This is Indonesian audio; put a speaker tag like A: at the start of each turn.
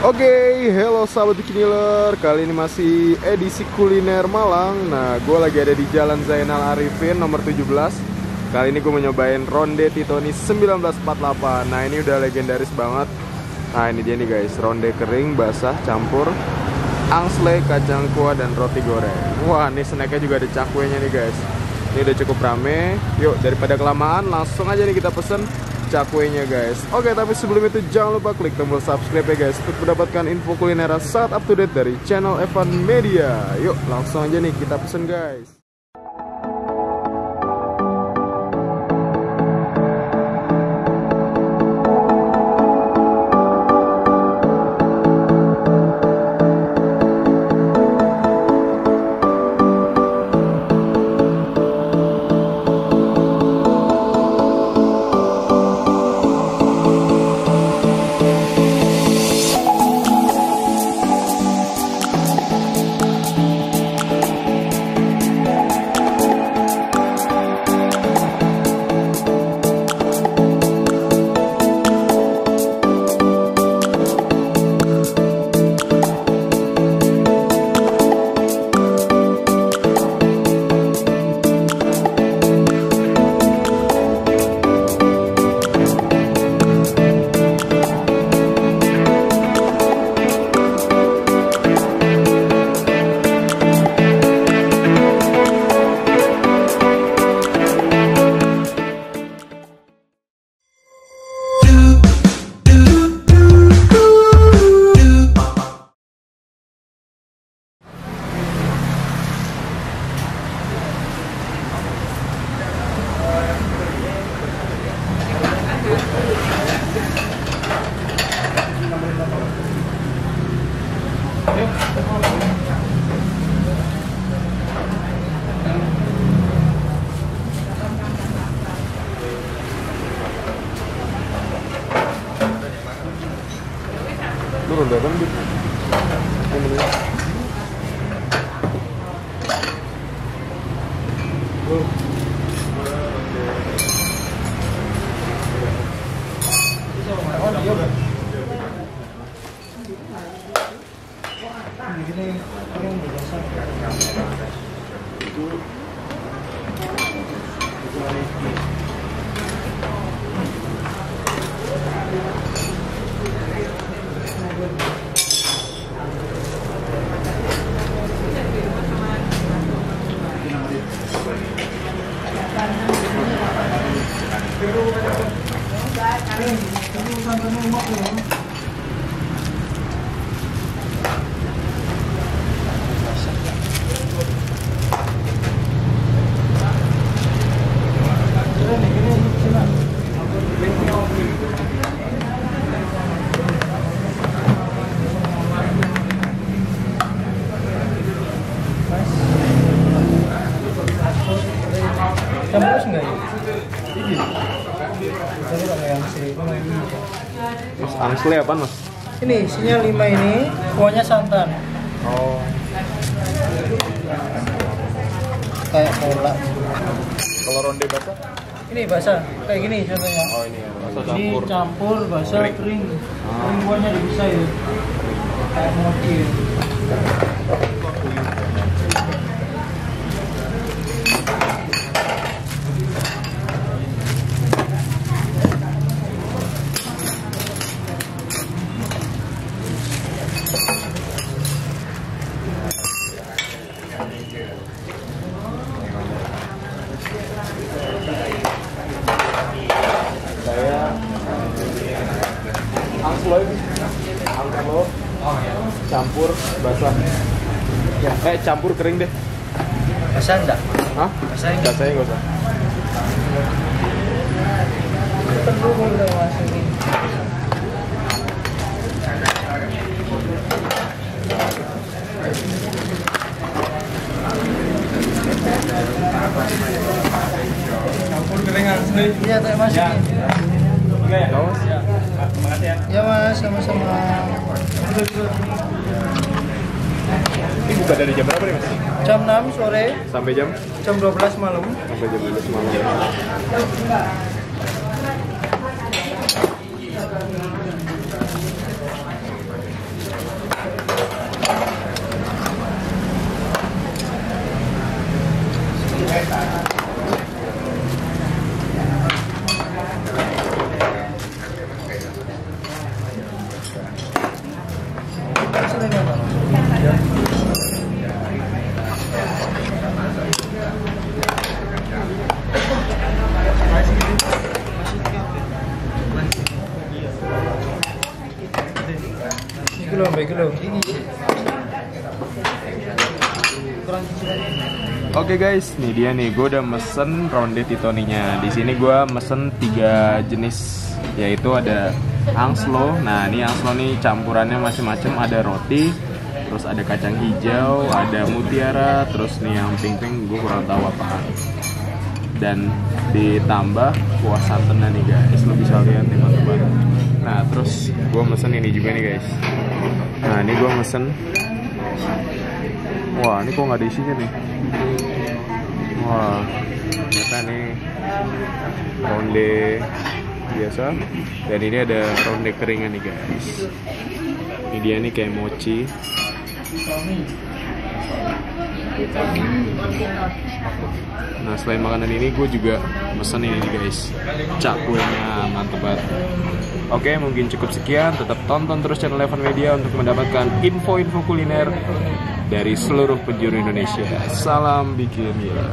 A: Oke, hello sahabat Bikiniler. Kali ini masih edisi kuliner Malang. Nah, gue lagi ada di Jalan Zainal Arifin nomor 17. Kali ini gue mau nyobain ronde Titoni 1948. Nah, ini udah legendaris banget. Nah, ini dia nih guys, ronde kering, basah, campur angsle, kacang kuah, dan roti goreng. Wah, nih snacknya juga ada cakwenya nih guys. Ini udah cukup rame. Yuk, daripada kelamaan, langsung aja nih kita pesen cakwenya guys. Oke, tapi sebelum itu jangan lupa klik tombol subscribe ya guys, untuk mendapatkan info kuliner saat up to date dari channel Evan Media. Yuk, langsung aja nih kita pesen guys. Lu ronde apa nih?
B: Campur enggak ya? Ini. Jadi kalau yang sini
A: Mas, angsle apa mas?
B: ini isinya 5 ini, kuahnya santan.
A: Oh.
B: Kayak cola.
A: Kalau ronde basah?
B: Ini basah, kayak gini contohnya.
A: Oh ini ya, basah
B: Ini
A: campur.
B: campur basah
A: Kering.
B: kering. Kering kuahnya dipisah ya. Kayak mochi ya.
A: Saya angsle campur basah. Ya, campur kering deh.
B: Basah enggak?
A: Hah?
B: Basah enggak?
A: Basahnya nggak usah.
B: Perlu udah masukin.
C: Campur kering asli.
B: Iya, tak masukin.
C: Enggak ya?
A: Tahu?
C: Ya. Makasih ya.
B: Ya mas, sama-sama.
A: Ini buka dari jam berapa nih mas?
B: Jam 6 sore
A: Sampai jam?
B: jam 12 malam.
A: Sampai jam 12 malam.
B: lo.
A: Oke guys, nih dia nih, gue udah mesen ronde titoninya. Di sini gue mesen 3 jenis, yaitu ada angslo. Nah ini angslo nih campurannya macam-macam, ada roti, terus ada kacang hijau, ada mutiara, terus nih yang pink-pink gue kurang tahu apaan. Dan ditambah kuah santannya nih guys, lo bisa lihat nih teman-teman. Nah terus gue mesen ini juga nih guys. Nah ini gue mesen, wah ini kok nggak ada isinya nih. Wah ternyata nih ronde biasa, dan ini ada ronde keringan nih guys. Ini dia nih kayak mochi. Nah selain makanan ini gue juga mesen ini nih guys, cakuenya mantep banget. Oke, mungkin cukup sekian. Tetap tonton terus channel Evan Media untuk mendapatkan info-info kuliner dari seluruh penjuru Indonesia. Salam bikin ya.